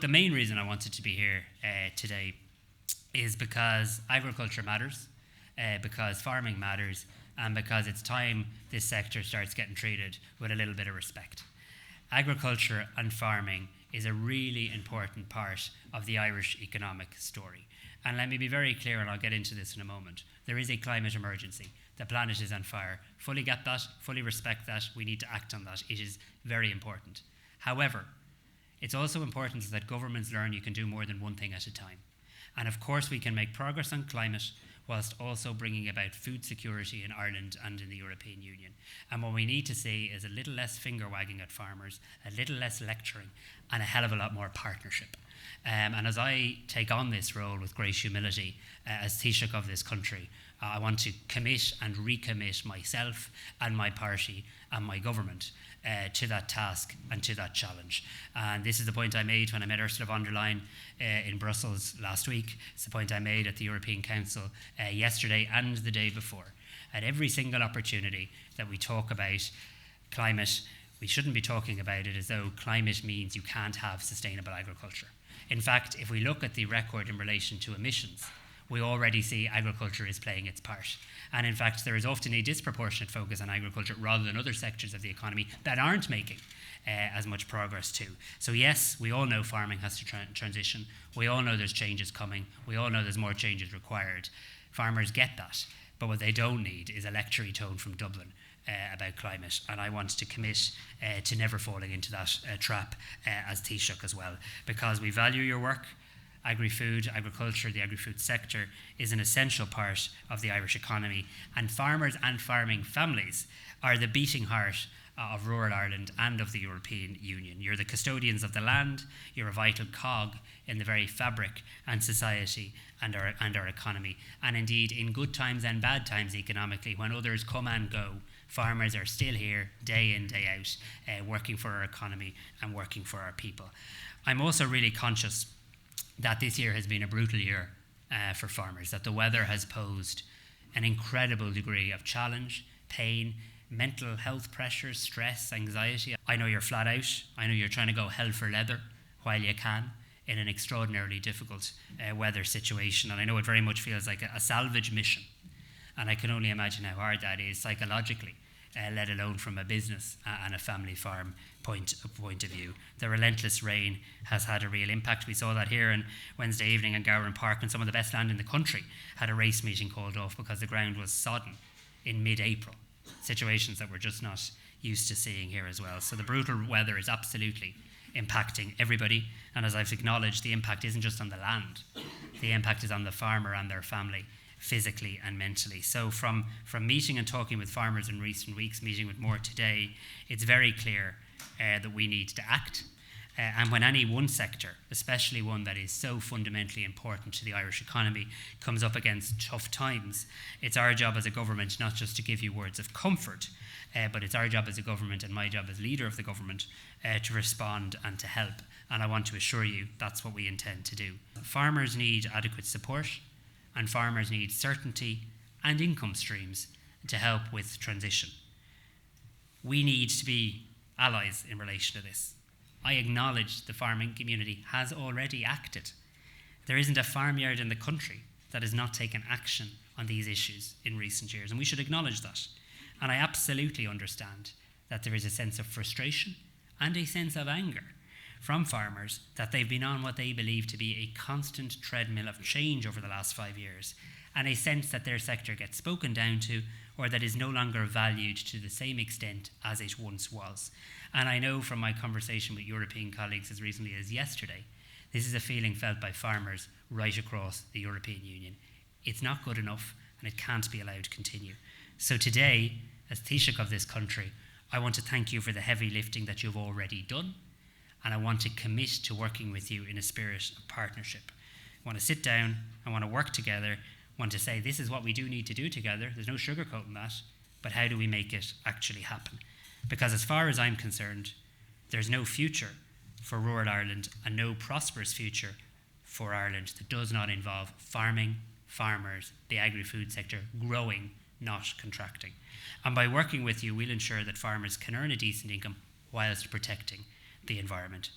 The main reason I wanted to be here today is because agriculture matters, because farming matters, and because it's time this sector starts getting treated with a little bit of respect. Agriculture and farming is a really important part of the Irish economic story. And let me be very clear, and I'll get into this in a moment. There is a climate emergency. The planet is on fire. Fully get that, fully respect that. We need to act on that. It is very important. However, it's also important that governments learn you can do more than one thing at a time. And of course, we can make progress on climate whilst also bringing about food security in Ireland and in the European Union. And what we need to see is a little less finger wagging at farmers, a little less lecturing, and a hell of a lot more partnership. And as I take on this role with great humility as Taoiseach of this country, I want to commit and recommit myself and my party and my government to that task and to that challenge. And this is the point I made when I met Ursula von der Leyen in Brussels last week. It's the point I made at the European Council yesterday and the day before. At every single opportunity that we talk about climate, we shouldn't be talking about it as though climate means you can't have sustainable agriculture. In fact, if we look at the record in relation to emissions, we already see agriculture is playing its part. And in fact, there is often a disproportionate focus on agriculture rather than other sectors of the economy that aren't making as much progress too. So yes, we all know farming has to transition. We all know there's changes coming. We all know there's more changes required. Farmers get that. But what they don't need is a lectury tone from Dublin about climate, and I want to commit to never falling into that trap as Taoiseach as well, because we value your work. Agri-food, agriculture, the agri-food sector is an essential part of the Irish economy, and farmers and farming families are the beating heart of rural Ireland and of the European Union. You're the custodians of the land, you're a vital cog in the very fabric and society and our economy. And indeed, in good times and bad times economically, when others come and go, farmers are still here day in, day out, working for our economy and working for our people. I'm also really conscious that this year has been a brutal year for farmers, that the weather has posed an incredible degree of challenge, pain, mental health pressures, stress, anxiety. I know you're flat out. I know you're trying to go hell for leather while you can in an extraordinarily difficult weather situation. And I know it very much feels like a salvage mission. And I can only imagine how hard that is psychologically, let alone from a business and a family farm point of view. The relentless rain has had a real impact. We saw that here on Wednesday evening in Gowran Park, when some of the best land in the country had a race meeting called off because the ground was sodden in mid-April. Situations that we're just not used to seeing here as well. So the brutal weather is absolutely impacting everybody. And as I've acknowledged, the impact isn't just on the land. The impact is on the farmer and their family, physically and mentally. So from meeting and talking with farmers in recent weeks, meeting with more today, it's very clear that we need to act. And when any one sector, especially one that is so fundamentally important to the Irish economy, comes up against tough times, it's our job as a government not just to give you words of comfort, but it's our job as a government and my job as leader of the government to respond and to help. And I want to assure you that's what we intend to do. Farmers need adequate support, and farmers need certainty and income streams to help with transition. We need to be allies in relation to this. I acknowledge the farming community has already acted. There isn't a farmyard in the country that has not taken action on these issues in recent years, and we should acknowledge that. And I absolutely understand that there is a sense of frustration and a sense of anger from farmers that they've been on what they believe to be a constant treadmill of change over the last 5 years, and a sense that their sector gets spoken down to or that is no longer valued to the same extent as it once was. And I know from my conversation with European colleagues as recently as yesterday, this is a feeling felt by farmers right across the European Union. It's not good enough and it can't be allowed to continue. So today, as Taoiseach of this country, I want to thank you for the heavy lifting that you've already done, and I want to commit to working with you in a spirit of partnership. I want to sit down, I want to work together, I want to say this is what we do need to do together, there's no sugarcoating that, but how do we make it actually happen? Because as far as I'm concerned, there's no future for rural Ireland and no prosperous future for Ireland that does not involve farming, farmers, the agri-food sector growing, not contracting. And by working with you, we'll ensure that farmers can earn a decent income whilst protecting the environment.